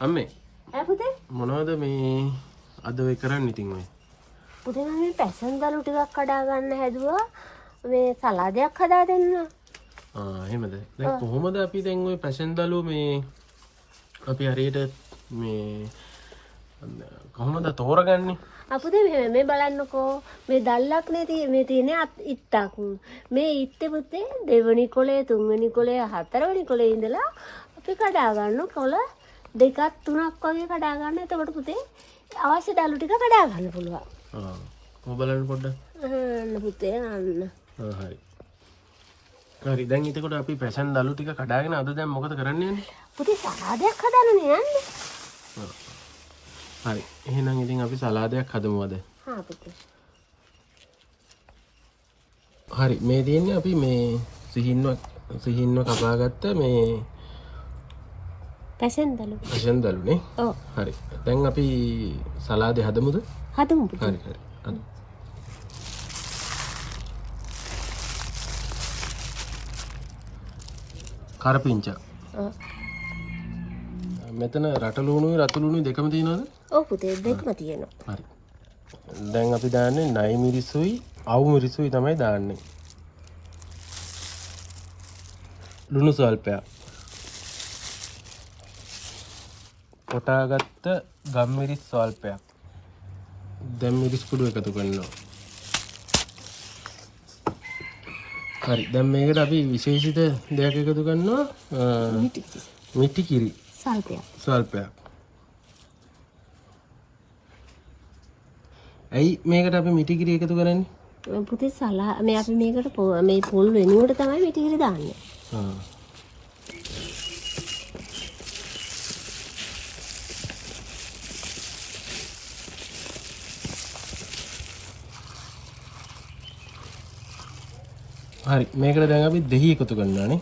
අම්මේ ඈ පුතේ මොනවද මේ අද වෙ කරන්නේ ඉතින් ඔය? පුතේ මම මේ පැසන්දලු ටිකක් කඩා ගන්න හැදුවා මේ සලාදයක් හදා දෙන්න. එහෙමද? දැන් කොහොමද අපි දැන් ඔය පැසන්දලු මේ අපි හරියට මේ කොහොමද තෝරගන්නේ? අපුතේ මේ බලන්නකෝ මේ දැල්ලක් නේ මේ තියෙන ඉත්තක්. මේ ඉත්තේ පුතේ දෙවෙනි කොලේ තුන්වෙනි කොලේ හතරවෙනි කොලේ ඉඳලා අපි කඩා ගන්න කොළ දෙකක් තුනක් වගේ කඩා ගන්න. එතකොට පුතේ අවශ්‍ය දළු ටික කඩා ගන්න පුළුවන්. කොහොම බලන්න පොඩ්ඩක්. අන්න පුතේ අන්න. හරි. හරි දැන් එතකොට අපි පැසන්දලු ටික කඩාගෙන අද දැන් මොකද කරන්න යන්නේ? පුතේ සලාදයක් හදන්නනේ යන්නේ. හරි. එහෙනම් ඉතින් අපි සලාදයක් හදමු අද. හා පුතේ. හරි මේ තියෙන්නේ අපි මේ සිහින්ව කපාගත්ත මේ පැසන්දලු නේ. ඔව්. හරි. දැන් අපි සලාදේ හදමුද? හදමු පුතේ. හරි හරි. හදමු. කරපිංචා. ඔව්. මෙතන රටලුණුයි රතුලුණුයි දෙකම තියෙනවද? ඔව් පුතේ දෙකම තියෙනවා. හරි. දැන් අපි දාන්නේ නයි මිරිසුයි අවු මිරිසුයි තමයි දාන්නේ. ලුණු සල්පයක්. කොටාගත්ත ගම් මිරිස් සල්පයක්. දැන් මිරිස් කුඩු එකතු කරනවා. හරි. දැන් මේකට අපි විශේෂිත දෙයක් එකතු කරනවා. මිටි කිරි. සල්පයක්. ඇයි මේකට අපි මිටි කිරි එකතු කරන්නේ? පුතේ මේ අපි මේකට මේ පොල් වෙනුවට තමයි මිටි කිරි දාන්නේ. හරි මේකට දැන් අපි දෙහි එකතු කරනවා නේ.